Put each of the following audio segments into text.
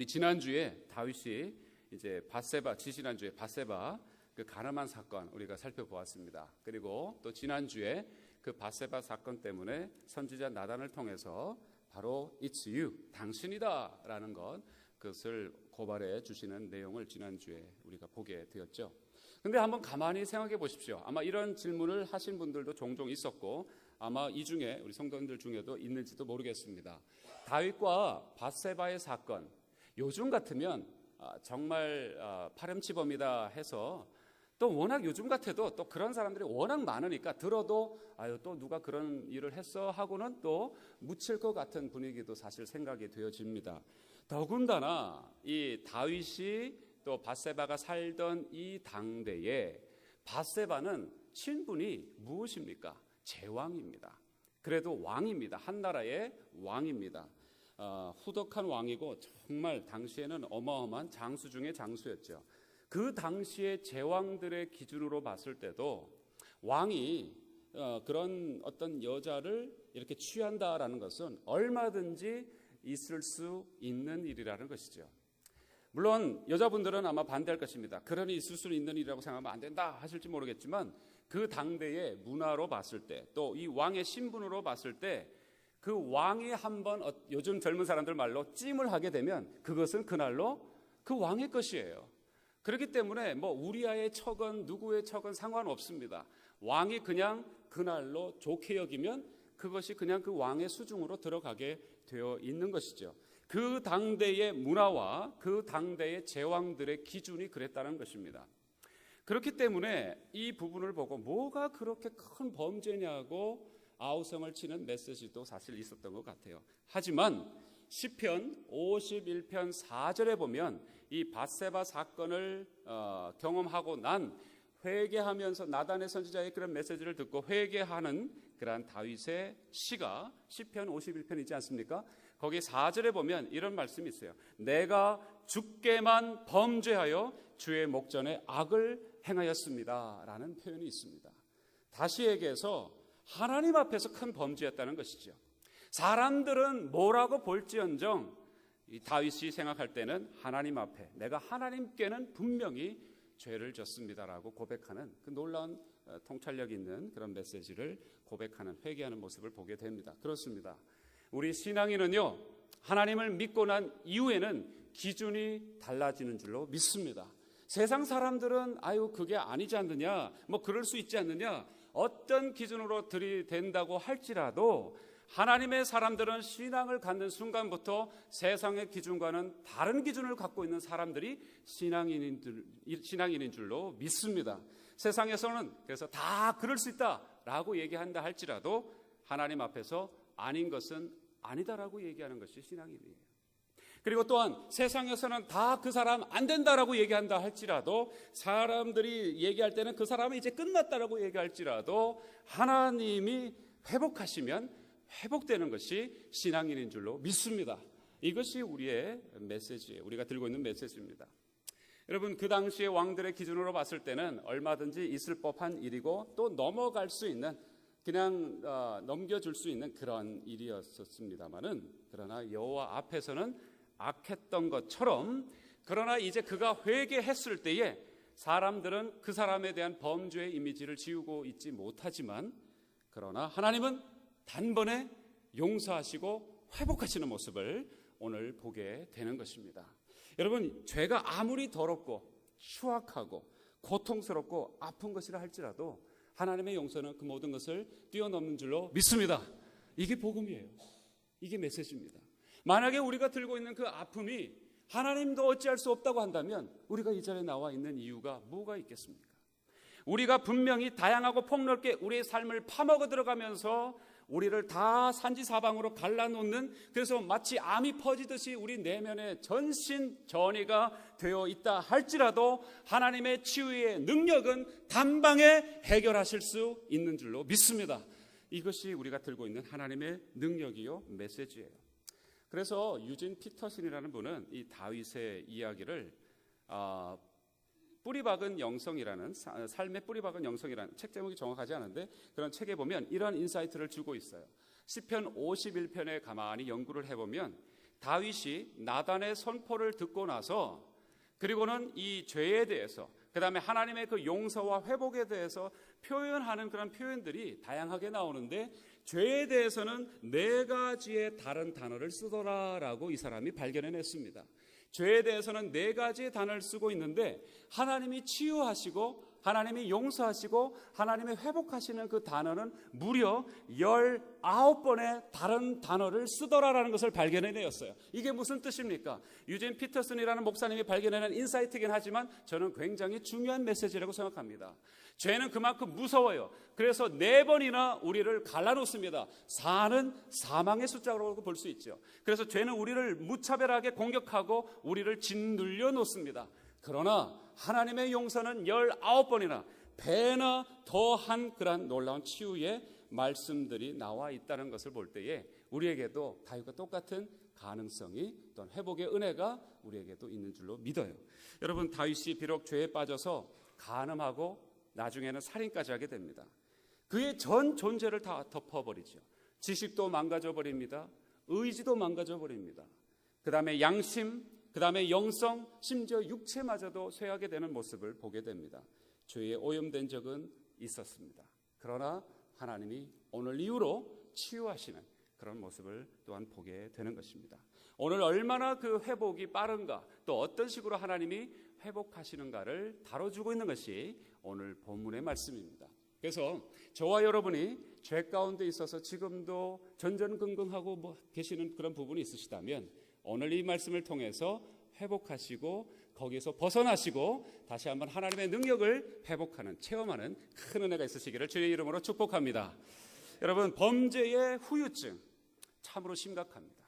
우리 지난주에 다윗이 이제 밧세바, 지난주에 밧세바 그 가늠한 사건 우리가 살펴보았습니다. 그리고 또 지난주에 그 밧세바 사건 때문에 선지자 나단을 통해서 바로 It's you, 당신이다라는 것, 그것을 고발해 주시는 내용을 지난주에 우리가 보게 되었죠. 근데 한번 가만히 생각해 보십시오. 아마 이런 질문을 하신 분들도 종종 있었고 아마 이 중에 우리 성도님들 중에도 있는지도 모르겠습니다. 다윗과 밧세바의 사건, 요즘 같으면 정말 파렴치범이다 해서 또 워낙 요즘 같아도 또 그런 사람들이 워낙 많으니까 들어도 아유 또 누가 그런 일을 했어 하고는 또 묻힐 것 같은 분위기도 사실 생각이 되어집니다. 더군다나 이 다윗이 또 밧세바가 살던 이 당대에 밧세바는 신분이 무엇입니까? 제왕입니다. 그래도 왕입니다. 한 나라의 왕입니다. 후덕한 왕이고 정말 당시에는 어마어마한 장수 중의 장수였죠. 그 당시의 제왕들의 기준으로 봤을 때도 왕이 그런 어떤 여자를 이렇게 취한다라는 것은 얼마든지 있을 수 있는 일이라는 것이죠. 물론 여자분들은 아마 반대할 것입니다. 그러니 있을 수 있는 일이라고 생각하면 안 된다 하실지 모르겠지만 그 당대의 문화로 봤을 때 또 이 왕의 신분으로 봤을 때 그 왕이 한번 요즘 젊은 사람들 말로 찜을 하게 되면 그것은 그날로 그 왕의 것이에요. 그렇기 때문에 뭐 우리아의 척은 누구의 척은 상관없습니다. 왕이 그냥 그날로 좋게 여기면 그것이 그냥 그 왕의 수중으로 들어가게 되어 있는 것이죠. 그 당대의 문화와 그 당대의 제왕들의 기준이 그랬다는 것입니다. 그렇기 때문에 이 부분을 보고 뭐가 그렇게 큰 범죄냐고 아우성을 치는 메시지도 사실 있었던 것 같아요. 하지만 시편 51편 4절에 보면 이 밧세바 사건을 경험하고 난 회개하면서 나단의 선지자의 그런 메시지를 듣고 회개하는 그러한 다윗의 시가 시편 51편이지 않습니까? 거기 4절에 보면 이런 말씀이 있어요. 내가 주께만 범죄하여 주의 목전에 악을 행하였습니다 라는 표현이 있습니다. 다시 얘기해서 하나님 앞에서 큰 범죄였다는 것이죠. 사람들은 뭐라고 볼지언정 이 다윗이 생각할 때는 하나님 앞에 내가 하나님께는 분명히 죄를 졌습니다라고 고백하는 그 놀라운 통찰력 있는 그런 메시지를 고백하는 회개하는 모습을 보게 됩니다. 그렇습니다. 우리 신앙인은요 하나님을 믿고 난 이후에는 기준이 달라지는 줄로 믿습니다. 세상 사람들은 아유 그게 아니지 않느냐 뭐 그럴 수 있지 않느냐 어떤 기준으로 들이댄다고 할지라도 하나님의 사람들은 신앙을 갖는 순간부터 세상의 기준과는 다른 기준을 갖고 있는 사람들이 신앙인인 줄로 믿습니다. 세상에서는 그래서 다 그럴 수 있다라고 얘기한다 할지라도 하나님 앞에서 아닌 것은 아니다라고 얘기하는 것이 신앙인이에요. 그리고 또한 세상에서는 다 그 사람 안 된다라고 얘기한다 할지라도 사람들이 얘기할 때는 그 사람은 이제 끝났다라고 얘기할지라도 하나님이 회복하시면 회복되는 것이 신앙인인 줄로 믿습니다. 이것이 우리의 메시지예요. 우리가 들고 있는 메시지입니다. 여러분 그 당시의 왕들의 기준으로 봤을 때는 얼마든지 있을 법한 일이고 또 넘어갈 수 있는 그냥 넘겨줄 수 있는 그런 일이었습니다만은 그러나 여호와 앞에서는 악했던 것처럼 그러나 이제 그가 회개했을 때에 사람들은 그 사람에 대한 범죄의 이미지를 지우고 있지 못하지만 그러나 하나님은 단번에 용서하시고 회복하시는 모습을 오늘 보게 되는 것입니다. 여러분 죄가 아무리 더럽고 추악하고 고통스럽고 아픈 것이라 할지라도 하나님의 용서는 그 모든 것을 뛰어넘는 줄로 믿습니다. 이게 복음이에요. 이게 메시지입니다. 만약에 우리가 들고 있는 그 아픔이 하나님도 어찌할 수 없다고 한다면 우리가 이 자리에 나와 있는 이유가 뭐가 있겠습니까? 우리가 분명히 다양하고 폭넓게 우리의 삶을 파먹어 들어가면서 우리를 다 산지사방으로 갈라놓는 그래서 마치 암이 퍼지듯이 우리 내면에 전신전이가 되어 있다 할지라도 하나님의 치유의 능력은 단방에 해결하실 수 있는 줄로 믿습니다. 이것이 우리가 들고 있는 하나님의 능력이요 메시지예요. 그래서 유진 피터슨이라는 분은 이 다윗의 이야기를 뿌리박은 영성이라는 삶의 뿌리박은 영성이라는 책 제목이 정확하지 않은데 그런 책에 보면 이러한 인사이트를 주고 있어요. 시편 51편에 가만히 연구를 해보면 다윗이 나단의 선포를 듣고 나서 그리고는 이 죄에 대해서 그다음에 하나님의 그 용서와 회복에 대해서 표현하는 그런 표현들이 다양하게 나오는데 죄에 대해서는 4가지의 다른 단어를 쓰더라라고 이 사람이 발견해냈습니다. 죄에 대해서는 4가지의 단어를 쓰고 있는데 하나님이 치유하시고 하나님이 용서하시고 하나님이 회복하시는 그 단어는 무려 19번의 다른 단어를 쓰더라라는 것을 발견해내었어요. 이게 무슨 뜻입니까? 유진 피터슨이라는 목사님이 발견해낸 인사이트이긴 하지만 저는 굉장히 중요한 메시지라고 생각합니다. 죄는 그만큼 무서워요. 그래서 4번이나 우리를 갈라놓습니다. 4는 사망의 숫자라고 볼 수 있죠. 그래서 죄는 우리를 무차별하게 공격하고 우리를 짓눌려 놓습니다. 그러나 하나님의 용서는 19번이나 배나 더한 그런 놀라운 치유의 말씀들이 나와 있다는 것을 볼 때에 우리에게도 다윗과 똑같은 가능성이 또한 회복의 은혜가 우리에게도 있는 줄로 믿어요. 여러분, 다윗이 비록 죄에 빠져서 간음하고 나중에는 살인까지 하게 됩니다. 그의 전 존재를 다 덮어버리죠. 지식도 망가져버립니다. 의지도 망가져버립니다. 그 다음에 양심, 그 다음에 영성, 심지어 육체마저도 쇠하게 되는 모습을 보게 됩니다. 죄에 오염된 적은 있었습니다. 그러나 하나님이 오늘 이후로 치유하시는 그런 모습을 또한 보게 되는 것입니다. 오늘 얼마나 그 회복이 빠른가, 또 어떤 식으로 하나님이 회복하시는가를 다뤄주고 있는 것이 오늘 본문의 말씀입니다. 그래서 저와 여러분이 죄 가운데 있어서 지금도 전전긍긍하고 계시는 그런 부분이 있으시다면 오늘 이 말씀을 통해서 회복하시고 거기에서 벗어나시고 다시 한번 하나님의 능력을 회복하는, 체험하는 큰 은혜가 있으시기를 주의 이름으로 축복합니다. 여러분, 범죄의 후유증 참으로 심각합니다.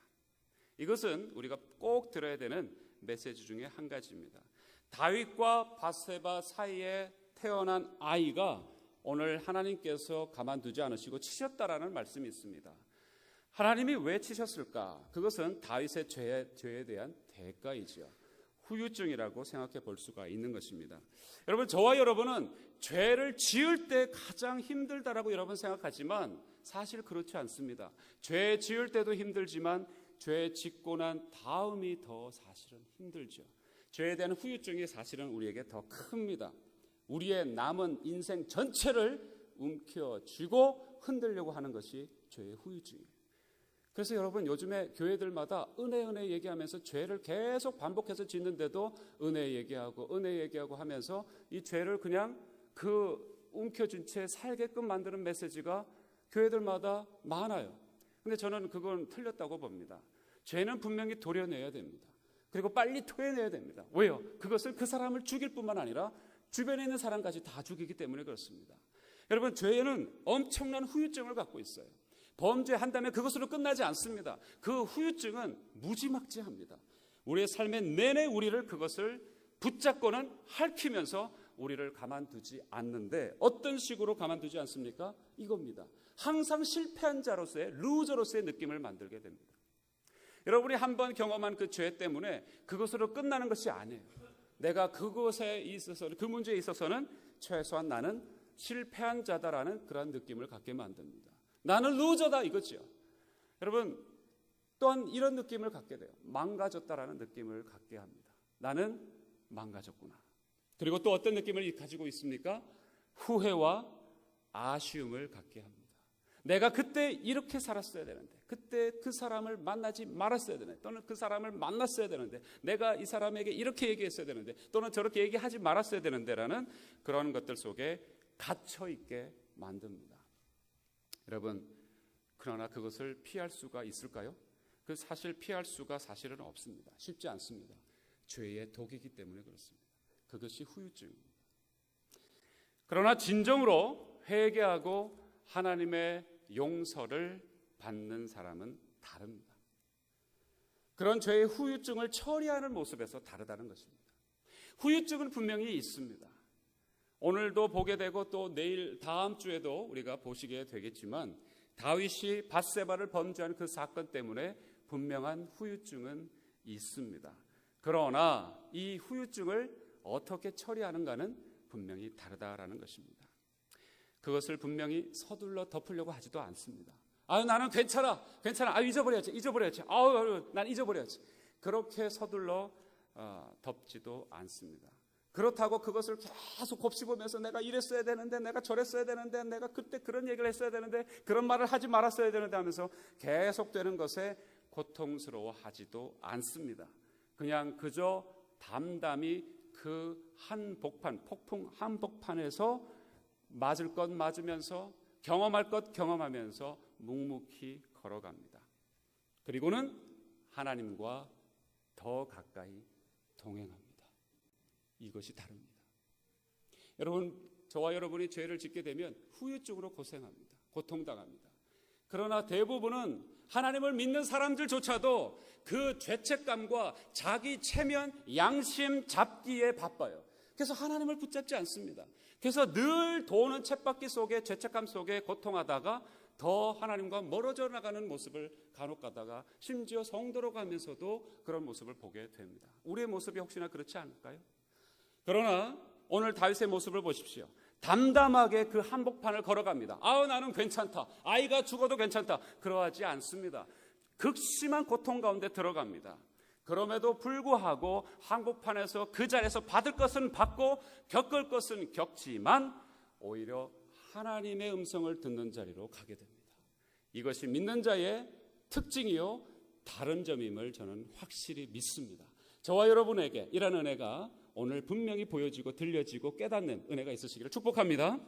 이것은 우리가 꼭 들어야 되는 메시지 중에 한 가지입니다. 다윗과 바세바 사이에 태어난 아이가 오늘 하나님께서 가만두지 않으시고 치셨다라는 말씀이 있습니다. 하나님이 왜 치셨을까? 그것은 다윗의 죄에 대한 대가이죠. 후유증이라고 생각해 볼 수가 있는 것입니다. 여러분, 저와 여러분은 죄를 지을 때 가장 힘들다라고 여러분 생각하지만 사실 그렇지 않습니다. 죄 지을 때도 힘들지만 죄 짓고 난 다음이 더 사실은 힘들죠. 죄에 대한 후유증이 사실은 우리에게 더 큽니다. 우리의 남은 인생 전체를 움켜쥐고 흔들려고 하는 것이 죄의 후유증이에요. 그래서 여러분, 요즘에 교회들마다 은혜 얘기하면서 죄를 계속 반복해서 짓는데도 은혜 얘기하고 하면서 이 죄를 그냥 그 움켜쥔 채 살게끔 만드는 메시지가 교회들마다 많아요. 근데 저는 그건 틀렸다고 봅니다. 죄는 분명히 도려내야 됩니다. 그리고 빨리 토해내야 됩니다. 왜요? 그것은 그 사람을 죽일 뿐만 아니라 주변에 있는 사람까지 다 죽이기 때문에 그렇습니다. 여러분, 죄는 엄청난 후유증을 갖고 있어요. 범죄한다면 그것으로 끝나지 않습니다. 그 후유증은 무지막지합니다. 우리의 삶의 내내 우리를 그것을 붙잡고는 핥히면서 우리를 가만두지 않는데 어떤 식으로 가만두지 않습니까? 이겁니다. 항상 실패한 자로서의 루저로서의 느낌을 만들게 됩니다. 여러분이 한번 경험한 그 죄 때문에 그것으로 끝나는 것이 아니에요. 내가 그것에 있어서, 그 문제에 있어서는 최소한 나는 실패한 자다라는 그런 느낌을 갖게 만듭니다. 나는 루저다 이거죠. 여러분, 또한 이런 느낌을 갖게 돼요. 망가졌다라는 느낌을 갖게 합니다. 나는 망가졌구나. 그리고 또 어떤 느낌을 가지고 있습니까? 후회와 아쉬움을 갖게 합니다. 내가 그때 이렇게 살았어야 되는데, 그때 그 사람을 만나지 말았어야 되는데, 또는 그 사람을 만났어야 되는데, 내가 이 사람에게 이렇게 얘기했어야 되는데, 또는 저렇게 얘기하지 말았어야 되는데라는 그런 것들 속에 갇혀있게 만듭니다. 여러분, 그러나 그것을 피할 수가 있을까요? 그 사실 피할 수가 사실은 없습니다. 쉽지 않습니다. 죄의 독이기 때문에 그렇습니다. 그것이 후유증입니다. 그러나 진정으로 회개하고 하나님의 용서를 받는 사람은 다릅니다. 그런 죄의 후유증을 처리하는 모습에서 다르다는 것입니다. 후유증은 분명히 있습니다. 오늘도 보게 되고 또 내일 다음 주에도 우리가 보시게 되겠지만 다윗이 밧세바를 범죄한 그 사건 때문에 분명한 후유증은 있습니다. 그러나 이 후유증을 어떻게 처리하는가는 분명히 다르다라는 것입니다. 그것을 분명히 서둘러 덮으려고 하지도 않습니다. 아유, 나는 괜찮아. 아유, 잊어버려야지. 아유, 난 잊어버려야지. 그렇게 서둘러 덮지도 않습니다. 그렇다고 그것을 계속 곱씹으면서 내가 이랬어야 되는데, 내가 저랬어야 되는데, 내가 그때 그런 얘기를 했어야 되는데, 그런 말을 하지 말았어야 되는데 하면서 계속되는 것에 고통스러워하지도 않습니다. 그냥 그저 담담히 그 폭풍 한복판에서 맞을 것 맞으면서 경험할 것 경험하면서 묵묵히 걸어갑니다. 그리고는 하나님과 더 가까이 동행합니다. 이것이 다릅니다. 여러분, 저와 여러분이 죄를 짓게 되면 후유증으로 고생합니다. 고통당합니다. 그러나 대부분은 하나님을 믿는 사람들조차도 그 죄책감과 자기 체면, 양심 잡기에 바빠요. 그래서 하나님을 붙잡지 않습니다. 그래서 늘 도는 쳇바퀴 속에, 죄책감 속에 고통하다가 더 하나님과 멀어져 나가는 모습을 간혹 가다가 심지어 성도로 가면서도 그런 모습을 보게 됩니다. 우리의 모습이 혹시나 그렇지 않을까요? 그러나 오늘 다윗의 모습을 보십시오. 담담하게 그 한복판을 걸어갑니다. 아우, 나는 괜찮다. 아이가 죽어도 괜찮다. 그러하지 않습니다. 극심한 고통 가운데 들어갑니다. 그럼에도 불구하고 한복판에서 그 자리에서 받을 것은 받고 겪을 것은 겪지만 오히려 하나님의 음성을 듣는 자리로 가게 됩니다. 이것이 믿는 자의 특징이요 다른 점임을 저는 확실히 믿습니다. 저와 여러분에게 이런 은혜가 오늘 분명히 보여지고 들려지고 깨닫는 은혜가 있으시기를 축복합니다.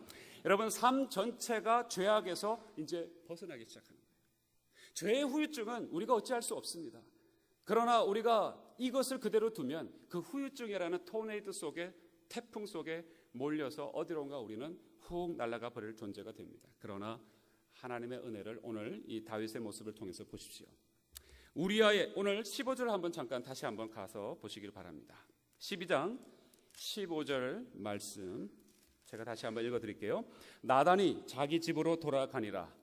여러분, 삶 전체가 죄악에서 이제 벗어나기 시작하는 거예요. 죄의 후유증은 우리가 어찌할 수 없습니다. 그러나 우리가 이것을 그대로 두면 그 후유증이라는 토네이도 속에, 태풍 속에 몰려서 어디론가 우리는 훅 날아가 버릴 존재가 됩니다. 그러나 하나님의 은혜를 오늘 이 다윗의 모습을 통해서 보십시오. 우리아의 오늘 15절 한번 잠깐 다시 한번 가서 보시길 바랍니다. 12장 15절 말씀 제가 다시 한번 읽어드릴게요. 나단이 자기 집으로 돌아가니라.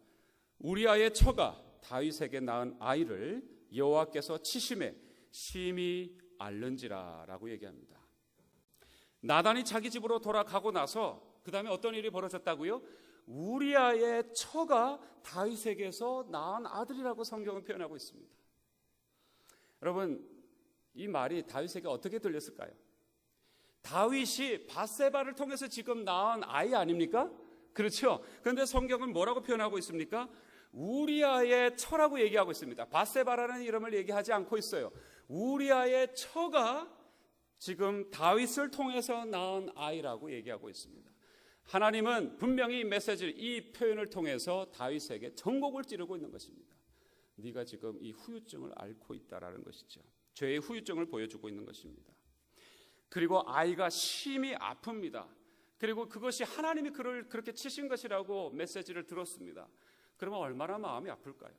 우리아의 처가 다윗에게 낳은 아이를 여호와께서 치심에 심히 앓는지라 라고 얘기합니다. 나단이 자기 집으로 돌아가고 나서 그 다음에 어떤 일이 벌어졌다고요? 우리아의 처가 다윗에게서 낳은 아들이라고 성경은 표현하고 있습니다. 여러분, 이 말이 다윗에게 어떻게 들렸을까요? 다윗이 밧세바를 통해서 지금 낳은 아이 아닙니까? 그렇죠? 그런데 성경은 뭐라고 표현하고 있습니까? 우리아의 처라고 얘기하고 있습니다. 밧세바라는 이름을 얘기하지 않고 있어요. 우리아의 처가 지금 다윗을 통해서 낳은 아이라고 얘기하고 있습니다. 하나님은 분명히 이 표현을 통해서 다윗에게 전곡을 찌르고 있는 것입니다. 네가 지금 이 후유증을 앓고 있다라는 것이죠. 죄의 후유증을 보여주고 있는 것입니다. 그리고 아이가 심히 아픕니다. 그리고 그것이 하나님이 그를 그렇게 치신 것이라고 메시지를 들었습니다. 그러면 얼마나 마음이 아플까요?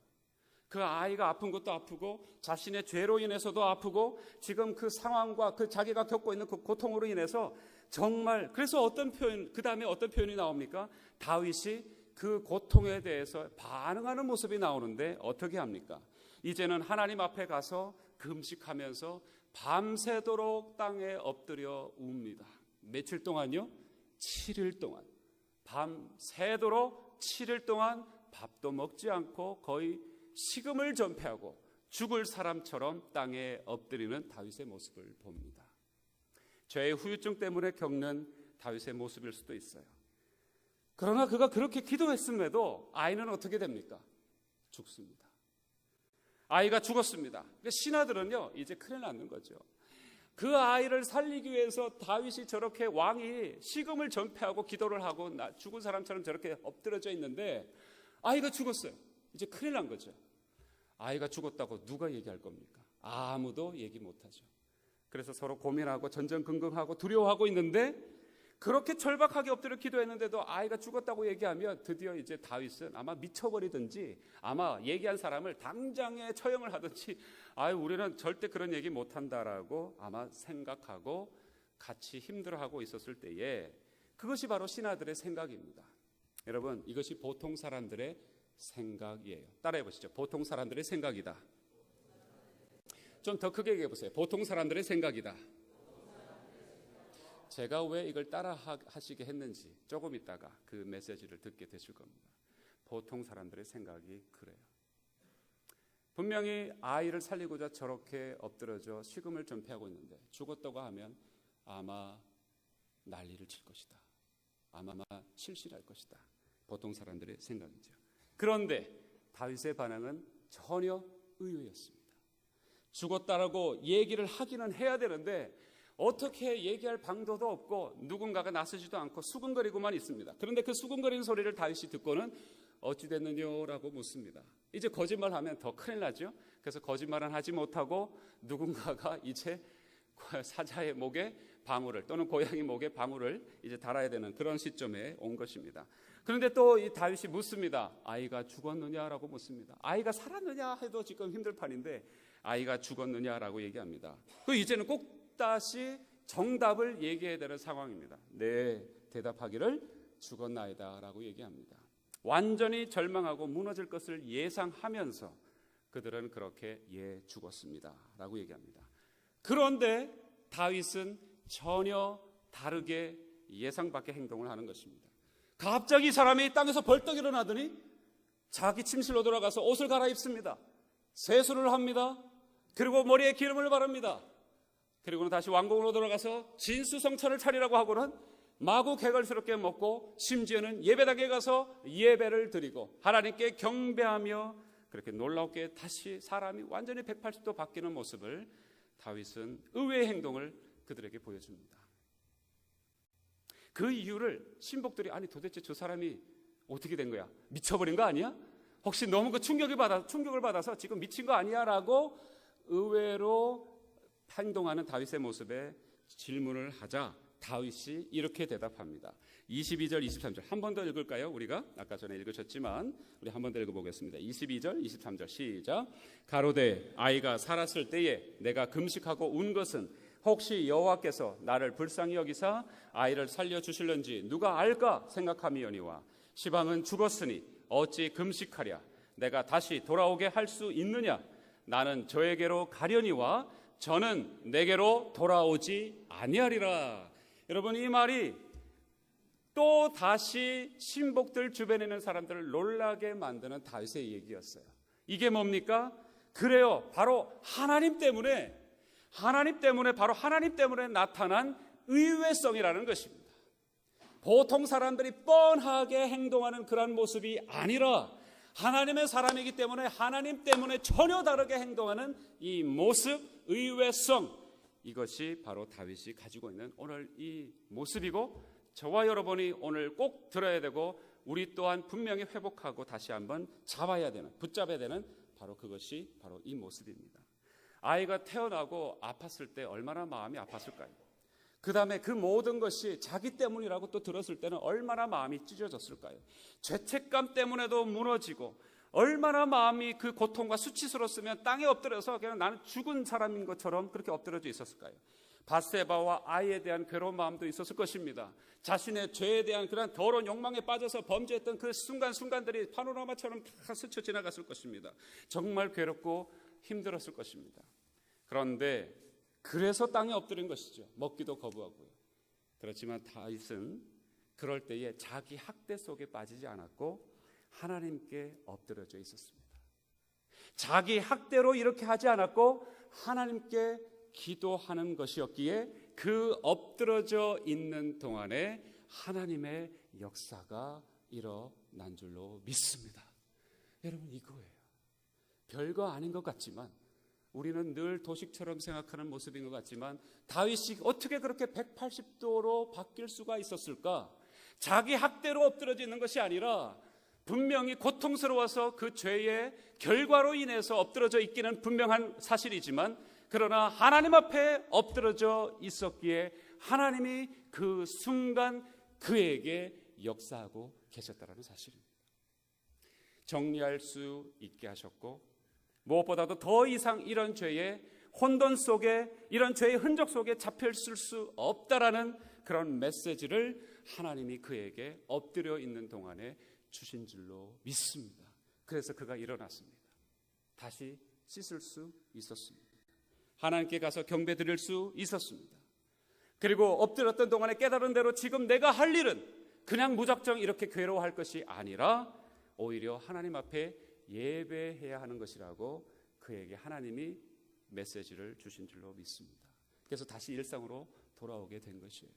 그 아이가 아픈 것도 아프고 자신의 죄로 인해서도 아프고 지금 그 상황과 그 자기가 겪고 있는 그 고통으로 인해서 정말, 그래서 어떤 표현, 그 다음에 어떤 표현이 나옵니까? 다윗이 그 고통에 대해서 반응하는 모습이 나오는데 어떻게 합니까? 이제는 하나님 앞에 가서 금식하면서 밤새도록 땅에 엎드려 웁니다. 며칠 동안요? 7일 동안. 밤새도록 7일 동안 밥도 먹지 않고 거의 식음을 전폐하고 죽을 사람처럼 땅에 엎드리는 다윗의 모습을 봅니다. 죄의 후유증 때문에 겪는 다윗의 모습일 수도 있어요. 그러나 그가 그렇게 기도했음에도 아이는 어떻게 됩니까? 죽습니다. 아이가 죽었습니다. 신하들은요, 이제 큰일 났는 거죠. 그 아이를 살리기 위해서 다윗이 저렇게 왕이 식음을 전폐하고 기도를 하고 죽은 사람처럼 저렇게 엎드려져 있는데 아이가 죽었어요. 이제 큰일 난 거죠. 아이가 죽었다고 누가 얘기할 겁니까? 아무도 얘기 못하죠. 그래서 서로 고민하고 전전긍긍하고 두려워하고 있는데 그렇게 절박하게 엎드려 기도했는데도 아이가 죽었다고 얘기하면 드디어 이제 다윗은 아마 미쳐버리든지 아마 얘기한 사람을 당장에 처형을 하든지 우리는 절대 그런 얘기 못한다라고 아마 생각하고 같이 힘들어하고 있었을 때에 그것이 바로 신하들의 생각입니다. 여러분, 이것이 보통 사람들의 생각이에요. 따라해 보시죠. 보통 사람들의 생각이다. 좀 더 크게 얘기해 보세요. 보통 사람들의 생각이다. 제가 왜 이걸 따라 하시게 했는지 조금 있다가 그 메시지를 듣게 되실 겁니다. 보통 사람들의 생각이 그래요. 분명히 아이를 살리고자 저렇게 엎드려져 식음을 전폐하고 있는데 죽었다고 하면 아마 난리를 칠 것이다. 아마 실실할 것이다. 보통 사람들의 생각이죠. 그런데 다윗의 반응은 전혀 의외였습니다. 죽었다라고 얘기를 하기는 해야 되는데 어떻게 얘기할 방도도 없고 누군가가 나서지도 않고 수근거리고만 있습니다. 그런데 그 수근거리는 소리를 다윗이 듣고는 어찌 됐느냐라고 묻습니다. 이제 거짓말하면 더 큰일 나죠. 그래서 거짓말은 하지 못하고 누군가가 이제 사자의 목에 방울을 또는 고양이 목에 방울을 이제 달아야 되는 그런 시점에 온 것입니다. 그런데 또 이 다윗이 묻습니다. 아이가 죽었느냐라고 묻습니다. 아이가 살았느냐 해도 지금 힘들 판인데 아이가 죽었느냐라고 얘기합니다. 그 이제는 꼭 다시 정답을 얘기해야 되는 상황입니다. 네, 대답하기를 죽었나이다라고 얘기합니다. 완전히 절망하고 무너질 것을 예상하면서 그들은 그렇게 죽었습니다라고 얘기합니다. 그런데 다윗은 전혀 다르게 예상 밖의 행동을 하는 것입니다. 갑자기 사람이 땅에서 벌떡 일어나더니 자기 침실로 돌아가서 옷을 갈아입습니다. 세수를 합니다. 그리고 머리에 기름을 바릅니다. 그리고는 다시 왕궁으로 돌아가서 진수성찬을 차리라고 하고는 마구 개걸스럽게 먹고 심지어는 예배당에 가서 예배를 드리고 하나님께 경배하며 그렇게 놀랍게 다시 사람이 완전히 180도 바뀌는 모습을 다윗은 의외의 행동을 그들에게 보여줍니다. 그 이유를 신복들이 아니 도대체 저 사람이 어떻게 된 거야? 미쳐버린 거 아니야? 혹시 너무 그 충격을 받아서 지금 미친 거 아니야? 라고 의외로 행동하는 다윗의 모습에 질문을 하자 다윗이 이렇게 대답합니다. 22절 23절 한 번 더 읽을까요? 우리가 아까 전에 읽으셨지만 우리 한 번 더 읽어보겠습니다. 22절 23절 시작. 가로되 아이가 살았을 때에 내가 금식하고 운 것은 혹시 여호와께서 나를 불쌍히 여기사 아이를 살려주실런지 누가 알까 생각함이오니와 시방은 죽었으니 어찌 금식하랴. 내가 다시 돌아오게 할 수 있느냐. 나는 저에게로 가려니와 저는 내게로 돌아오지 아니하리라. 여러분, 이 말이 또 다시 신복들 주변에 있는 사람들을 놀라게 만드는 다윗의 얘기였어요. 이게 뭡니까? 그래요, 바로 하나님 때문에 바로 하나님 때문에 나타난 의외성이라는 것입니다. 보통 사람들이 뻔하게 행동하는 그런 모습이 아니라 하나님의 사람이기 때문에 하나님 때문에 전혀 다르게 행동하는 이 모습, 의외성, 이것이 바로 다윗이 가지고 있는 오늘 이 모습이고 저와 여러분이 오늘 꼭 들어야 되고 우리 또한 분명히 회복하고 다시 한번 붙잡아야 되는 바로 그것이 바로 이 모습입니다. 아이가 태어나고 아팠을 때 얼마나 마음이 아팠을까요? 그 다음에 그 모든 것이 자기 때문이라고 또 들었을 때는 얼마나 마음이 찢어졌을까요? 죄책감 때문에도 무너지고 얼마나 마음이 그 고통과 수치스러웠으면 땅에 엎드려서 그냥 나는 죽은 사람인 것처럼 그렇게 엎드려져 있었을까요? 밧세바와 아이에 대한 괴로운 마음도 있었을 것입니다. 자신의 죄에 대한 그런 더러운 욕망에 빠져서 범죄했던 그 순간순간들이 파노라마처럼 다 스쳐 지나갔을 것입니다. 정말 괴롭고 힘들었을 것입니다. 그런데 그래서 땅에 엎드린 것이죠. 먹기도 거부하고요. 그렇지만 다윗은 그럴 때에 자기 학대 속에 빠지지 않았고 하나님께 엎드려져 있었습니다. 자기 학대로 이렇게 하지 않았고 하나님께 기도하는 것이었기에 그 엎드러져 있는 동안에 하나님의 역사가 일어난 줄로 믿습니다. 여러분, 이거예요. 별거 아닌 것 같지만 우리는 늘 도식처럼 생각하는 모습인 것 같지만 다윗이 어떻게 그렇게 180도로 바뀔 수가 있었을까? 자기 학대로 엎드러져 있는 것이 아니라 분명히 고통스러워서 그 죄의 결과로 인해서 엎드러져 있기는 분명한 사실이지만 그러나 하나님 앞에 엎드러져 있었기에 하나님이 그 순간 그에게 역사하고 계셨다는 사실입니다. 정리할 수 있게 하셨고 무엇보다도 더 이상 이런 죄의 혼돈 속에 이런 죄의 흔적 속에 잡혀있을 수 없다라는 그런 메시지를 하나님이 그에게 엎드려 있는 동안에 주신 줄로 믿습니다. 그래서 그가 일어났습니다. 다시 씻을 수 있었습니다. 하나님께 가서 경배 드릴 수 있었습니다. 그리고 엎드렸던 동안에 깨달은 대로 지금 내가 할 일은 그냥 무작정 이렇게 괴로워할 것이 아니라 오히려 하나님 앞에 예배해야 하는 것이라고 그에게 하나님이 메시지를 주신 줄로 믿습니다. 그래서 다시 일상으로 돌아오게 된 것이에요.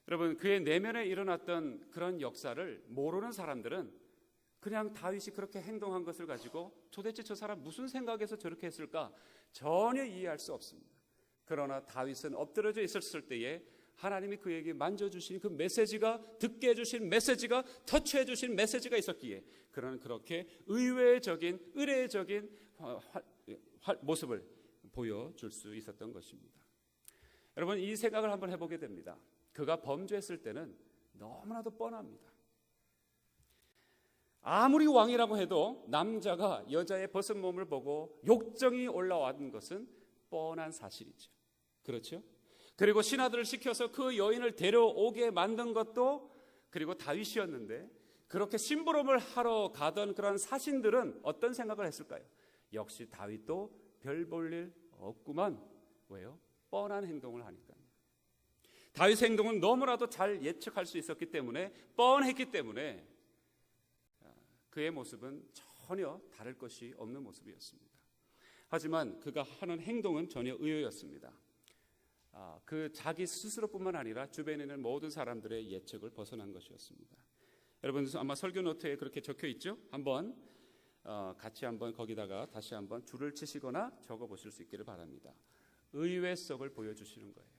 여러분, 그의 내면에 일어났던 그런 역사를 모르는 사람들은 그냥 다윗이 그렇게 행동한 것을 가지고 도대체 저 사람 무슨 생각에서 저렇게 했을까 전혀 이해할 수 없습니다. 그러나 다윗은 엎드려져 있었을 때에 하나님이 그에게 만져주신 그 메시지가, 듣게 해주신 메시지가, 터치해 주신 메시지가 있었기에 그는 그렇게 의외적인 의례적인 모습을 보여줄 수 있었던 것입니다. 여러분, 이 생각을 한번 해보게 됩니다. 그가 범죄했을 때는 너무나도 뻔합니다. 아무리 왕이라고 해도 남자가 여자의 벗은 몸을 보고 욕정이 올라왔던 것은 뻔한 사실이죠. 그렇죠? 그리고 신하들을 시켜서 그 여인을 데려오게 만든 것도 그리고 다윗이었는데, 그렇게 심부름을 하러 가던 그런 사신들은 어떤 생각을 했을까요? 역시 다윗도 별 볼 일 없구만. 왜요? 뻔한 행동을 하니까요. 다윗의 행동은 너무나도 잘 예측할 수 있었기 때문에, 뻔했기 때문에 그의 모습은 전혀 다를 것이 없는 모습이었습니다. 하지만 그가 하는 행동은 전혀 의외였습니다. 그 자기 스스로뿐만 아니라 주변에 있는 모든 사람들의 예측을 벗어난 것이었습니다. 여러분, 아마 설교 노트에 그렇게 적혀 있죠? 한번 같이 한번 거기다가 다시 한번 줄을 치시거나 적어 보실 수 있기를 바랍니다. 의외성을 보여주시는 거예요.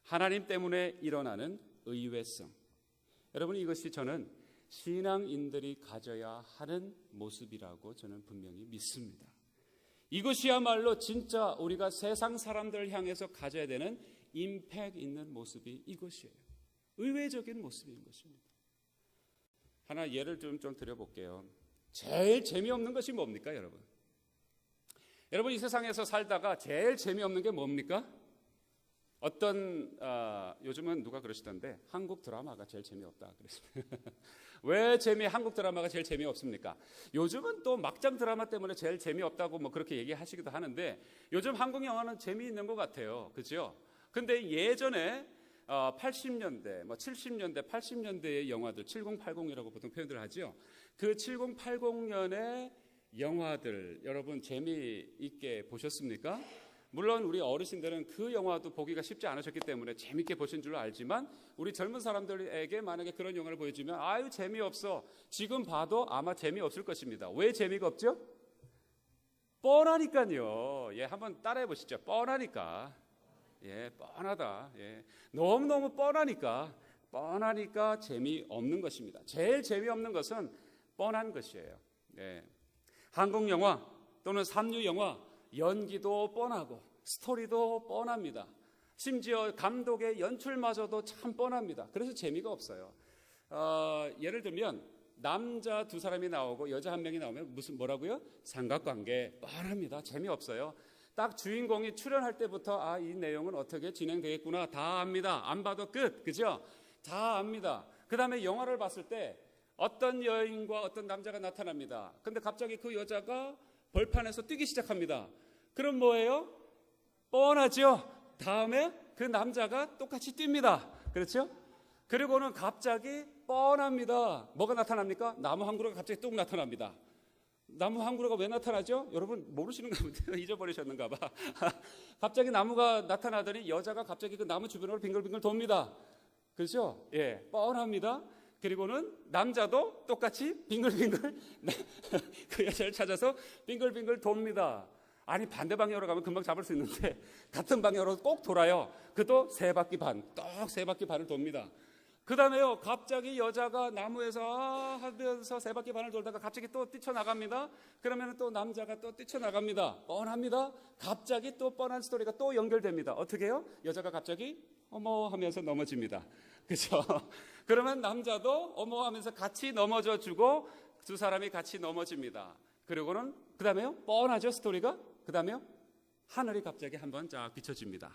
하나님 때문에 일어나는 의외성. 여러분, 이것이 저는 신앙인들이 가져야 하는 모습이라고 저는 분명히 믿습니다. 이것이야말로 진짜 우리가 세상 사람들을 향해서 가져야 되는 임팩트 있는 모습이 이것이에요. 의외적인 모습인 것입니다. 하나 예를 좀 드려볼게요. 제일 재미없는 것이 뭡니까, 여러분? 여러분, 이 세상에서 살다가 제일 재미없는 게 뭡니까? 요즘은 누가 그러시던데 한국 드라마가 제일 재미없다 그랬습니다. 왜 한국 드라마가 제일 재미없습니까? 요즘은 또 막장 드라마 때문에 제일 재미없다고 뭐 그렇게 얘기하시기도 하는데, 요즘 한국 영화는 재미있는 것 같아요. 그렇죠? 근데 예전에 80년대, 70년대, 80년대의 영화들, 7080이라고 보통 표현들 하죠. 그 7080년의 영화들 여러분 재미있게 보셨습니까? 물론 우리 어르신들은 그 영화도 보기가 쉽지 않으셨기 때문에 재밌게 보신 줄로 알지만, 우리 젊은 사람들에게 만약에 그런 영화를 보여주면 아유 재미없어, 지금 봐도 아마 재미없을 것입니다. 왜 재미가 없죠? 뻔하니까요. 예, 한번 따라해 보시죠. 뻔하니까. 예, 뻔하다. 예, 너무너무 뻔하니까 재미없는 것입니다. 제일 재미없는 것은 뻔한 것이에요. 예. 한국 영화 또는 삼류 영화, 연기도 뻔하고 스토리도 뻔합니다. 심지어 감독의 연출마저도 참 뻔합니다. 그래서 재미가 없어요. 예를 들면 남자 두 사람이 나오고 여자 한 명이 나오면 뭐라고요? 삼각관계. 뻔합니다. 재미없어요. 딱 주인공이 출연할 때부터 이 내용은 어떻게 진행되겠구나 다 압니다. 안 봐도 끝. 그죠? 다 압니다. 그 다음에 영화를 봤을 때 어떤 여인과 어떤 남자가 나타납니다. 근데 갑자기 그 여자가 벌판에서 뛰기 시작합니다. 그럼 뭐예요? 뻔하죠. 다음에 그 남자가 똑같이 뜁니다. 그렇죠? 그리고는 갑자기 뻔합니다. 뭐가 나타납니까? 나무 한 그루가 갑자기 뚝 나타납니다. 나무 한 그루가 왜 나타나죠? 여러분 모르시는가 보네요. 잊어버리셨는가 봐. 갑자기 나무가 나타나더니 여자가 갑자기 그 나무 주변으로 빙글빙글 돕니다. 그렇죠? 예, 뻔합니다. 그리고는 남자도 똑같이 빙글빙글 그 여자를 찾아서 빙글빙글 돕니다. 아니 반대 방향으로 가면 금방 잡을 수 있는데 같은 방향으로 꼭 돌아요. 그도 세 바퀴 반을 돕니다. 그 다음에요, 갑자기 여자가 나무에서 하면서 세 바퀴 반을 돌다가 갑자기 또 뛰쳐나갑니다. 그러면 또 남자가 또 뛰쳐나갑니다. 뻔합니다. 갑자기 또 뻔한 스토리가 또 연결됩니다. 어떻게 해요? 여자가 갑자기 어머 하면서 넘어집니다. 그렇죠? 그러면 남자도 어머 하면서 같이 넘어져 주고 두 사람이 같이 넘어집니다. 그리고는 그 다음에요, 뻔하죠 스토리가. 그 다음에요, 하늘이 갑자기 한번 쫙 비춰집니다.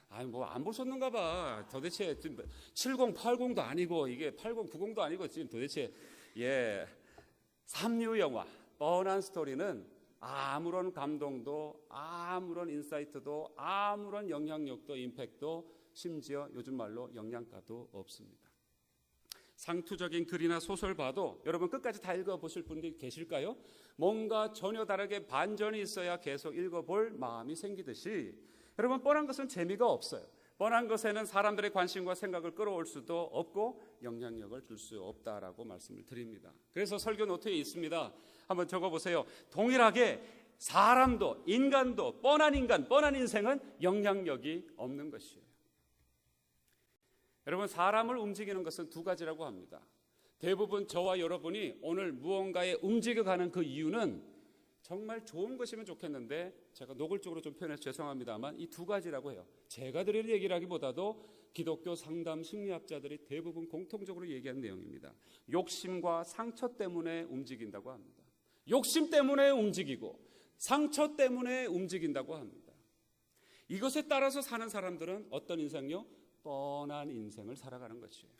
아니 뭐 안 보셨는가 봐. 도대체 70, 80도 아니고 이게 80, 90도 아니고 지금 도대체 삼류 영화 뻔한 스토리는 아무런 감동도 아무런 인사이트도 아무런 영향력도 임팩트도 심지어 요즘 말로 영양가도 없습니다. 상투적인 글이나 소설 봐도 여러분 끝까지 다 읽어보실 분들이 계실까요? 뭔가 전혀 다르게 반전이 있어야 계속 읽어볼 마음이 생기듯이 여러분 뻔한 것은 재미가 없어요. 뻔한 것에는 사람들의 관심과 생각을 끌어올 수도 없고 영향력을 줄 수 없다라고 말씀을 드립니다. 그래서 설교 노트에 있습니다. 한번 적어보세요. 동일하게 사람도 인간도 뻔한 인간, 뻔한 인생은 영향력이 없는 것이에요. 여러분 사람을 움직이는 것은 두 가지라고 합니다. 대부분 저와 여러분이 오늘 무언가에 움직여가는 그 이유는 정말 좋은 것이면 좋겠는데 제가 노골적으로 좀 표현해서 죄송합니다만 이 두 가지라고 해요. 제가 드릴 얘기라기보다도 기독교 상담 심리학자들이 대부분 공통적으로 얘기한 내용입니다. 욕심과 상처 때문에 움직인다고 합니다. 욕심 때문에 움직이고 상처 때문에 움직인다고 합니다. 이것에 따라서 사는 사람들은 어떤 인생요? 뻔한 인생을 살아가는 것이에요.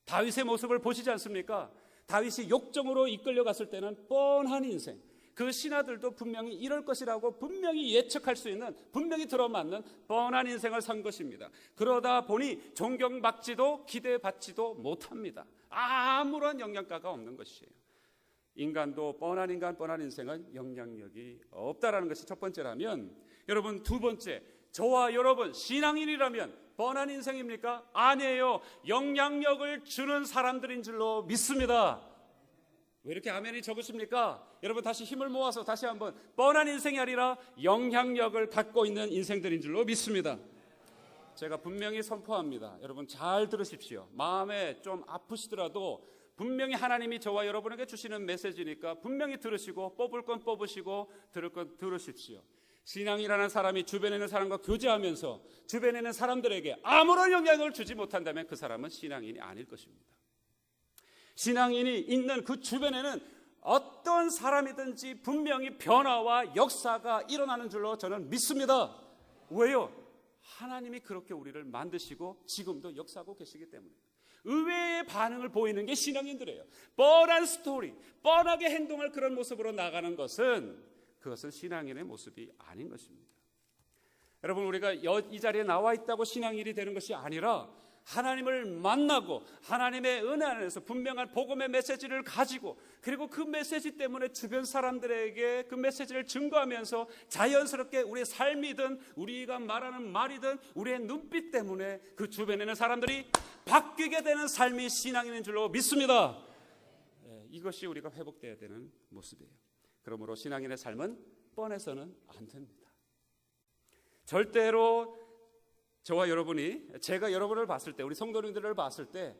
다윗의 모습을 보시지 않습니까? 다윗이 욕정으로 이끌려갔을 때는 뻔한 인생, 그 신하들도 분명히 이럴 것이라고 분명히 예측할 수 있는, 분명히 들어맞는 뻔한 인생을 산 것입니다. 그러다 보니 존경받지도 기대받지도 못합니다. 아무런 영향가가 없는 것이에요. 인간도 뻔한 인간, 뻔한 인생은 영향력이 없다라는 것이 첫 번째라면, 여러분 두 번째, 저와 여러분 신앙인이라면 뻔한 인생입니까? 아니에요. 영향력을 주는 사람들인 줄로 믿습니다. 왜 이렇게 아멘이 적으십니까? 여러분 다시 힘을 모아서 다시 한번 뻔한 인생이 아니라 영향력을 갖고 있는 인생들인 줄로 믿습니다. 제가 분명히 선포합니다. 여러분 잘 들으십시오. 마음에 좀 아프시더라도 분명히 하나님이 저와 여러분에게 주시는 메시지니까 분명히 들으시고 뽑을 건 뽑으시고 들을 건 들으십시오. 신앙이라는 사람이 주변에 있는 사람과 교제하면서 주변에 있는 사람들에게 아무런 영향을 주지 못한다면 그 사람은 신앙인이 아닐 것입니다. 신앙인이 있는 그 주변에는 어떤 사람이든지 분명히 변화와 역사가 일어나는 줄로 저는 믿습니다. 왜요? 하나님이 그렇게 우리를 만드시고 지금도 역사하고 계시기 때문에. 의외의 반응을 보이는 게 신앙인들이에요. 뻔한 스토리, 뻔하게 행동할 그런 모습으로 나가는 것은 그것은 신앙인의 모습이 아닌 것입니다. 여러분 우리가 이 자리에 나와 있다고 신앙인이 되는 것이 아니라 하나님을 만나고 하나님의 은혜 안에서 분명한 복음의 메시지를 가지고 그리고 그 메시지 때문에 주변 사람들에게 그 메시지를 증거하면서 자연스럽게 우리의 삶이든 우리가 말하는 말이든 우리의 눈빛 때문에 그 주변에 있는 사람들이 바뀌게 되는 삶이 신앙인인 줄로 믿습니다. 이것이 우리가 회복되어야 되는 모습이에요. 그러므로 신앙인의 삶은 뻔해서는 안 됩니다. 절대로 저와 여러분이, 제가 여러분을 봤을 때, 우리 성도님들을 봤을 때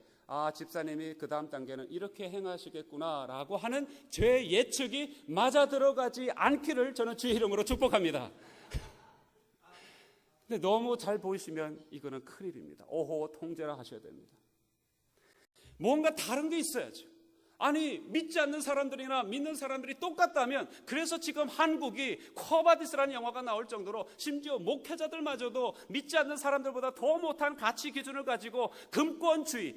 집사님이 그 다음 단계는 이렇게 행하시겠구나 라고 하는 제 예측이 맞아 들어가지 않기를 저는 주의 이름으로 축복합니다. 근데 너무 잘 보이시면 이거는 큰일입니다. 오호 통제라 하셔야 됩니다. 뭔가 다른 게 있어야죠. 아니 믿지 않는 사람들이나 믿는 사람들이 똑같다면, 그래서 지금 한국이 쿼바디스라는 영화가 나올 정도로 심지어 목회자들마저도 믿지 않는 사람들보다 더 못한 가치 기준을 가지고 금권주의,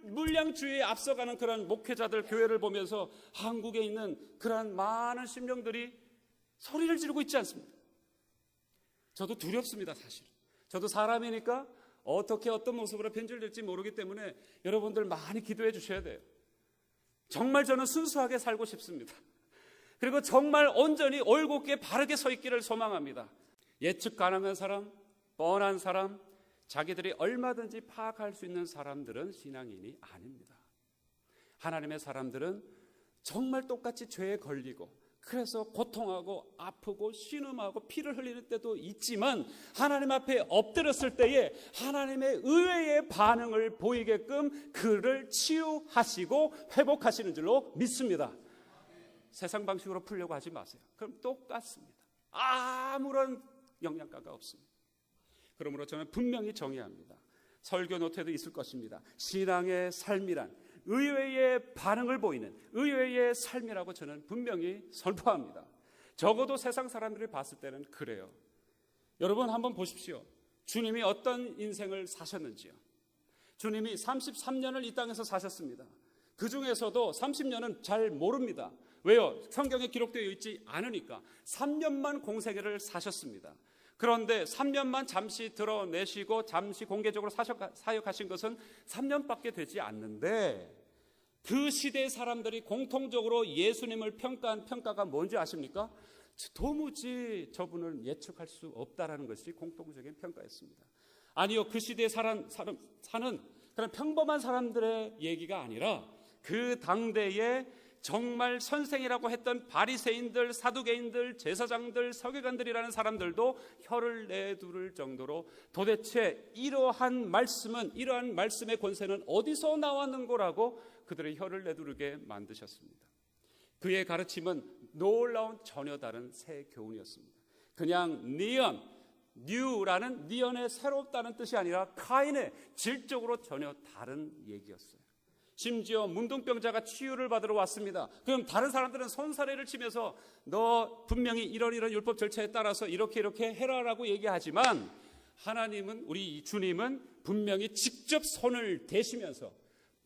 물량주의에 앞서가는 그런 목회자들 교회를 보면서 한국에 있는 그런 많은 심령들이 소리를 지르고 있지 않습니까? 저도 두렵습니다. 사실 저도 사람이니까 어떻게 어떤 모습으로 변질될지 모르기 때문에 여러분들 많이 기도해 주셔야 돼요. 정말 저는 순수하게 살고 싶습니다. 그리고 정말 온전히 올곧게 바르게 서 있기를 소망합니다. 예측 가능한 사람, 뻔한 사람, 자기들이 얼마든지 파악할 수 있는 사람들은 신앙인이 아닙니다. 하나님의 사람들은 정말 똑같이 죄에 걸리고 그래서 고통하고 아프고 신음하고 피를 흘리는 때도 있지만 하나님 앞에 엎드렸을 때에 하나님의 의외의 반응을 보이게끔 그를 치유하시고 회복하시는 줄로 믿습니다. 세상 방식으로 풀려고 하지 마세요. 그럼 똑같습니다. 아무런 영향가가 없습니다. 그러므로 저는 분명히 정의합니다. 설교 노트에도 있을 것입니다. 신앙의 삶이란 의외의 반응을 보이는 의외의 삶이라고 저는 분명히 선포합니다. 적어도 세상 사람들이 봤을 때는 그래요. 여러분 한번 보십시오. 주님이 어떤 인생을 사셨는지요. 주님이 33년을 이 땅에서 사셨습니다. 그 중에서도 30년은 잘 모릅니다. 왜요? 성경에 기록되어 있지 않으니까. 3년만 공생애를 사셨습니다. 그런데 3년만 잠시 드러내시고 잠시 공개적으로 사역하신 것은 3년밖에 되지 않는데 그 시대의 사람들이 공통적으로 예수님을 평가한 평가가 뭔지 아십니까? 도무지 저분을 예측할 수 없다라는 것이 공통적인 평가였습니다. 아니요, 그 시대에 사는 그런 평범한 사람들의 얘기가 아니라 그 당대에 정말 선생이라고 했던 바리새인들, 사두개인들, 제사장들, 서기관들이라는 사람들도 혀를 내두를 정도로 도대체 이러한 말씀의 권세는 어디서 나왔는 거라고 그들의 혀를 내두르게 만드셨습니다. 그의 가르침은 놀라운 전혀 다른 새 교훈이었습니다. 그냥 뉴라는 니언의 새롭다는 뜻이 아니라 카인의 질적으로 전혀 다른 얘기였어요. 심지어 문둥병자가 치유를 받으러 왔습니다. 그럼 다른 사람들은 손사래를 치면서 너 분명히 이런 율법 절차에 따라서 이렇게 해라라고 얘기하지만 하나님은, 우리 주님은 분명히 직접 손을 대시면서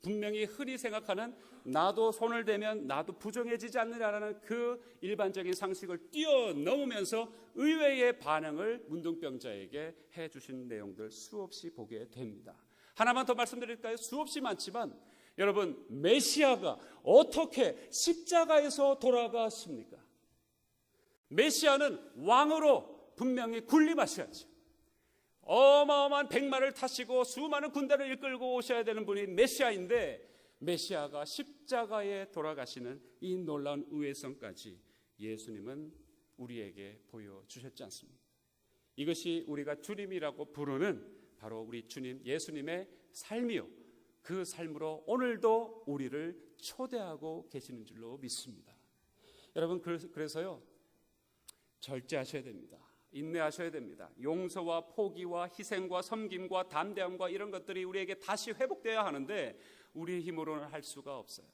분명히 흔히 생각하는 나도 손을 대면 나도 부정해지지 않느냐라는 그 일반적인 상식을 뛰어넘으면서 의외의 반응을 문둥병자에게 해주신 내용들 수없이 보게 됩니다. 하나만 더 말씀드릴까요? 수없이 많지만 여러분, 메시아가 어떻게 십자가에서 돌아가십니까? 메시아는 왕으로 분명히 군림하셔야죠. 어마어마한 백마를 타시고 수많은 군대를 이끌고 오셔야 되는 분이 메시아인데 메시아가 십자가에 돌아가시는 이 놀라운 의외성까지 예수님은 우리에게 보여주셨지 않습니까? 이것이 우리가 주님이라고 부르는 바로 우리 주님 예수님의 삶이요, 그 삶으로 오늘도 우리를 초대하고 계시는 줄로 믿습니다. 여러분, 그래서요 절제하셔야 됩니다. 인내하셔야 됩니다. 용서와 포기와 희생과 섬김과 담대함과 이런 것들이 우리에게 다시 회복되어야 하는데 우리의 힘으로는 할 수가 없어요.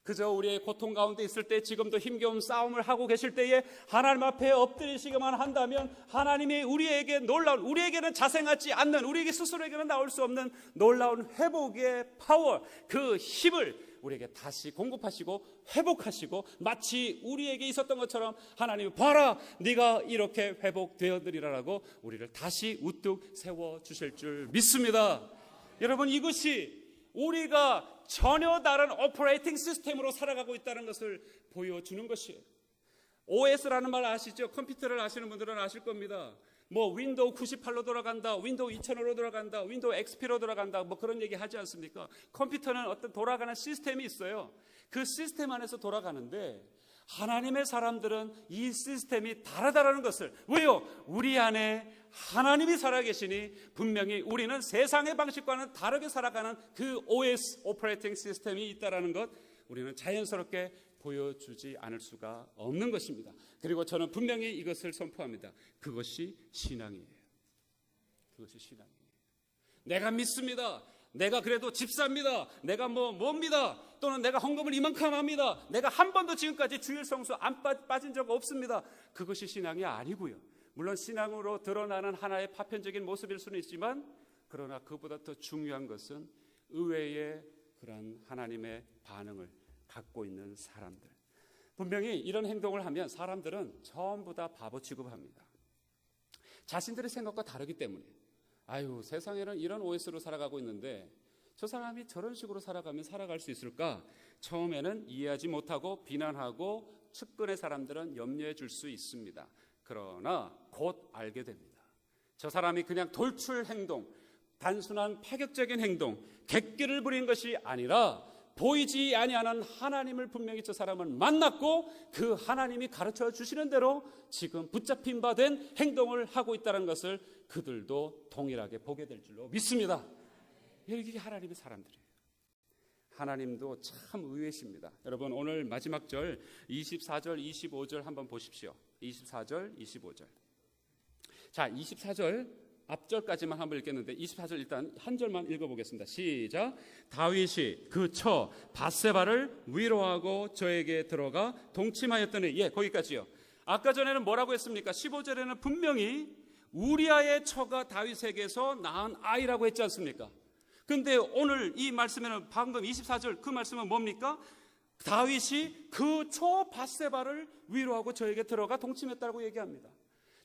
그저 우리의 고통 가운데 있을 때, 지금도 힘겨운 싸움을 하고 계실 때에 하나님 앞에 엎드리시기만 한다면 하나님이 우리에게는 자생하지 않는, 우리에게 스스로에게는 나올 수 없는 놀라운 회복의 파워, 그 힘을 우리에게 다시 공급하시고 회복하시고, 마치 우리에게 있었던 것처럼 하나님이 봐라 네가 이렇게 회복되었느니라라고 우리를 다시 우뚝 세워주실 줄 믿습니다. 여러분, 이것이 우리가 전혀 다른 오퍼레이팅 시스템으로 살아가고 있다는 것을 보여주는 것이에요. OS라는 말 아시죠? 컴퓨터를 아시는 분들은 아실 겁니다. 윈도우 98로 돌아간다, 윈도우 2000으로 돌아간다, 윈도우 XP로 돌아간다, 그런 얘기 하지 않습니까? 컴퓨터는 어떤 돌아가는 시스템이 있어요. 그 시스템 안에서 돌아가는데 하나님의 사람들은 이 시스템이 다르다는 것을, 왜요? 우리 안에 하나님이 살아계시니 분명히 우리는 세상의 방식과는 다르게 살아가는 그 OS, 오퍼레이팅 시스템이 있다는 것, 우리는 자연스럽게 보여주지 않을 수가 없는 것입니다. 그리고 저는 분명히 이것을 선포합니다. 그것이 신앙이에요. 그것이 신앙이에요. 내가 믿습니다. 내가 그래도 집사입니다. 내가 뭡니다. 또는 내가 헌금을 이만큼 합니다. 내가 한 번도 지금까지 주일 성수 안 빠진 적 없습니다. 그것이 신앙이 아니고요. 물론 신앙으로 드러나는 하나의 파편적인 모습일 수는 있지만, 그러나 그보다 더 중요한 것은 의외의 그런 하나님의 반응을 갖고 있는 사람들. 분명히 이런 행동을 하면 사람들은 전부 다 바보 취급합니다. 자신들의 생각과 다르기 때문에. 세상에는 이런 OS로 살아가고 있는데 저 사람이 저런 식으로 살아가면 살아갈 수 있을까? 처음에는 이해하지 못하고 비난하고 측근의 사람들은 염려해 줄 수 있습니다. 그러나 곧 알게 됩니다. 저 사람이 그냥 돌출 행동, 단순한 파격적인 행동, 객기를 부린 것이 아니라 보이지 아니하는 하나님을 분명히 저 사람은 만났고 그 하나님이 가르쳐 주시는 대로 지금 붙잡힌 바 된 행동을 하고 있다는 것을 그들도 동일하게 보게 될 줄로 믿습니다. 이게 하나님의 사람들이에요. 하나님도 참 의외십니다. 여러분, 오늘 마지막 절 24절 25절 한번 보십시오. 24절 25절. 자, 24절 앞절까지만 한번 읽겠는데 24절 일단 한 절만 읽어보겠습니다. 시작. 다윗이 그 처 밧세바를 위로하고 저에게 들어가 동침하였더니, 거기까지요. 아까 전에는 뭐라고 했습니까? 15절에는 분명히 우리아의 처가 다윗에게서 낳은 아이라고 했지 않습니까? 근데 오늘 이 말씀에는 방금 24절 그 말씀은 뭡니까? 다윗이 그 초 밧세바를 위로하고 저에게 들어가 동침했다고 얘기합니다.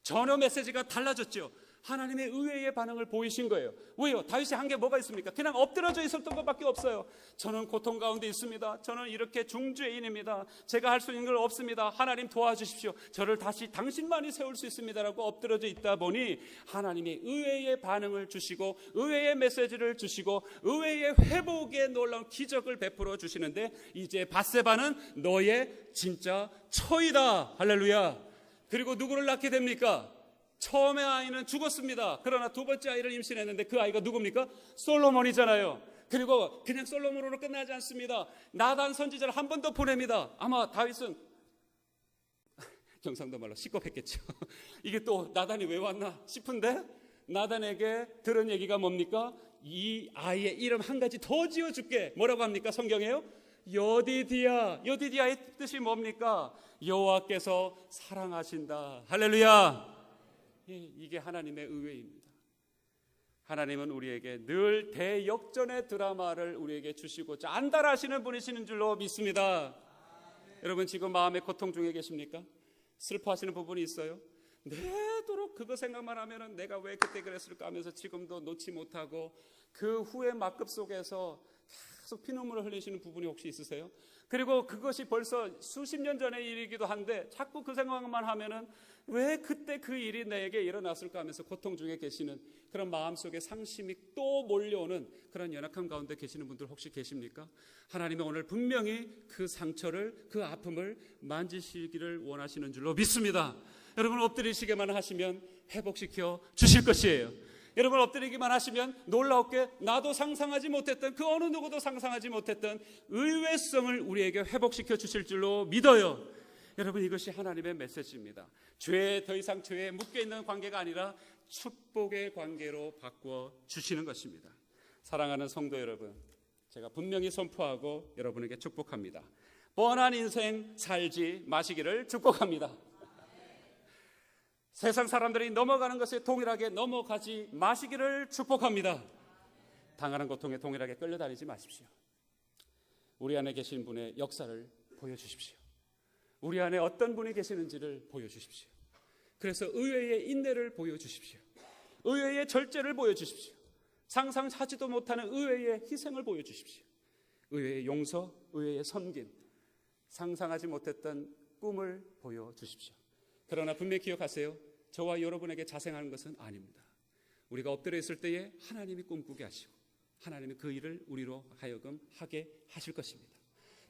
전혀 메시지가 달라졌죠. 하나님의 의외의 반응을 보이신 거예요. 왜요? 다윗이 한 게 뭐가 있습니까? 그냥 엎드려져 있었던 것밖에 없어요. 저는 고통 가운데 있습니다. 저는 이렇게 중죄인입니다. 제가 할 수 있는 걸 없습니다. 하나님 도와주십시오. 저를 다시 당신만이 세울 수 있습니다라고 엎드려져 있다 보니 하나님이 의외의 반응을 주시고 의외의 메시지를 주시고 의외의 회복의 놀라운 기적을 베풀어 주시는데, 이제 밧세바는 너의 진짜 처이다. 할렐루야. 그리고 누구를 낳게 됩니까? 처음의 아이는 죽었습니다. 그러나 두 번째 아이를 임신했는데 그 아이가 누굽니까? 솔로몬이잖아요. 그리고 그냥 솔로몬으로 끝나지 않습니다. 나단 선지자를 한 번 더 보냅니다. 아마 다윗은 경상도 말로 시겁했겠죠. 이게 또 나단이 왜 왔나 싶은데, 나단에게 들은 얘기가 뭡니까? 이 아이의 이름 한 가지 더 지어줄게. 뭐라고 합니까? 성경에요? 여디디야. 여디디야의 뜻이 뭡니까? 여호와께서 사랑하신다. 할렐루야. 이게 하나님의 의외입니다. 하나님은 우리에게 늘 대역전의 드라마를 우리에게 주시고자 안달하시는 분이시는 줄로 믿습니다. 여러분, 지금 마음의 고통 중에 계십니까? 슬퍼하시는 부분이 있어요? 내도록 그거 생각만 하면은 내가 왜 그때 그랬을까 하면서 지금도 놓지 못하고 그 후의 막급 속에서 계속 피눈물을 흘리시는 부분이 혹시 있으세요? 그리고 그것이 벌써 수십 년 전의 일이기도 한데 자꾸 그 생각만 하면은 왜 그때 그 일이 내게 일어났을까 하면서 고통 중에 계시는 그런 마음속에 상심이 또 몰려오는 그런 연약함 가운데 계시는 분들 혹시 계십니까? 하나님은 오늘 분명히 그 상처를, 그 아픔을 만지시기를 원하시는 줄로 믿습니다. 여러분, 엎드리시기만 하시면 회복시켜 주실 것이에요. 여러분, 엎드리기만 하시면 놀라웠게 나도 상상하지 못했던, 그 어느 누구도 상상하지 못했던 의외성을 우리에게 회복시켜 주실 줄로 믿어요. 여러분, 이것이 하나님의 메시지입니다. 더 이상 죄에 묶여있는 관계가 아니라 축복의 관계로 바꾸어 주시는 것입니다. 사랑하는 성도 여러분, 제가 분명히 선포하고 여러분에게 축복합니다. 뻔한 인생 살지 마시기를 축복합니다. 세상 사람들이 넘어가는 것에 동일하게 넘어가지 마시기를 축복합니다. 당하는 고통에 동일하게 끌려다니지 마십시오. 우리 안에 계신 분의 역사를 보여주십시오. 우리 안에 어떤 분이 계시는지를 보여주십시오. 그래서 의외의 인내를 보여주십시오. 의외의 절제를 보여주십시오. 상상하지도 못하는 의외의 희생을 보여주십시오. 의외의 용서, 의외의 섬김, 상상하지 못했던 꿈을 보여주십시오. 그러나 분명히 기억하세요. 저와 여러분에게 자생하는 것은 아닙니다. 우리가 엎드려 있을 때에 하나님이 꿈꾸게 하시고 하나님이 그 일을 우리로 하여금 하게 하실 것입니다.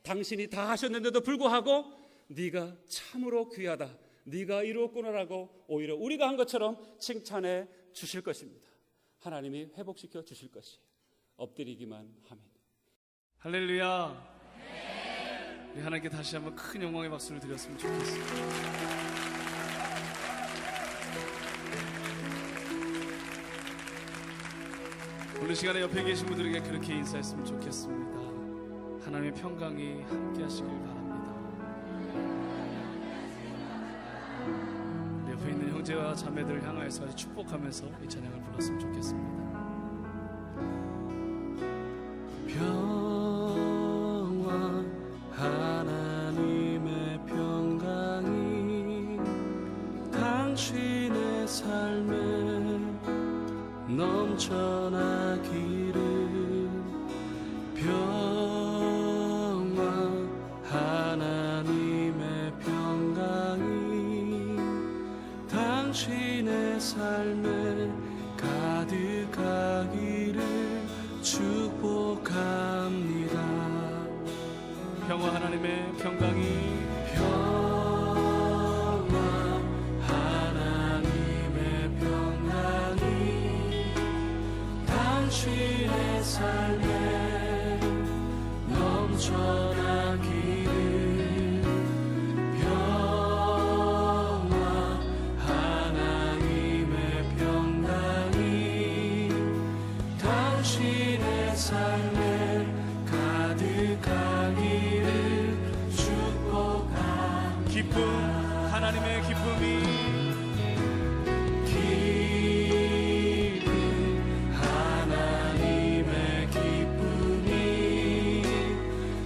당신이 다 하셨는데도 불구하고 네가 참으로 귀하다, 네가 이루었구나라고 오히려 우리가 한 것처럼 칭찬해 주실 것입니다. 하나님이 회복시켜 주실 것이에요. 엎드리기만 하면. 할렐루야. 우리 하나님께 다시 한번 큰 영광의 박수를 드렸으면 좋겠습니다. 오늘 시간에 옆에 계신 분들에게 그렇게 인사했으면 좋겠습니다. 하나님의 평강이 함께 하시길 바랍니다. 옆에 있는 형제와 자매들을 향하여서 같이 축복하면서 이 찬양을 불렀으면 좋겠습니다. 평화, 하나님의 평강이 당신의 삶에 넘쳐나기를. 평화, 하나님의 평강이 당신의 삶에 가득하기를 축복합니다. 평화, 하나님의 평강이 당신의 삶에 넘쳐나기를. 평화, 하나님의 평강이 당신의 삶에 가득하기를 축복합니다. 기쁨, 하나님의 기쁨이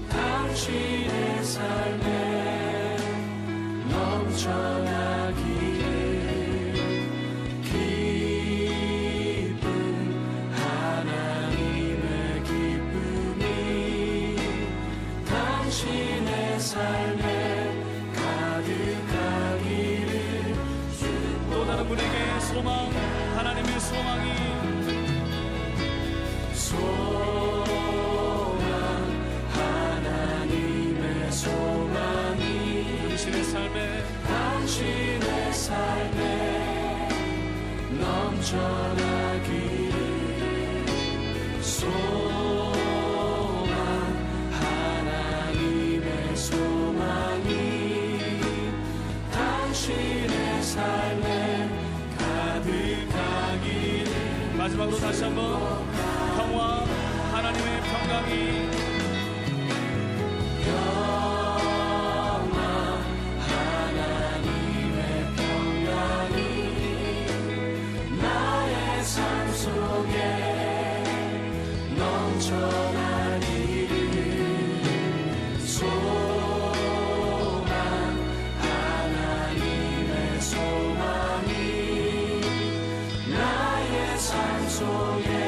당신의 삶에 넘쳐나기를. 당신의 삶에 가득하기를. 또 다른 분에게 소망, 하나님의 소망이 하나님의 소망이 당신의 삶에 넘쳐나기를. 소망, 하나님의 소망이 당신의 삶에 가득하기를. 마지막으로 다시 한번 평화, 하나님의 평강이 하나님의 평강이 나의 삶 속에 넘쳐나기를. 소망, 하나님의 소망이 나의 삶 속에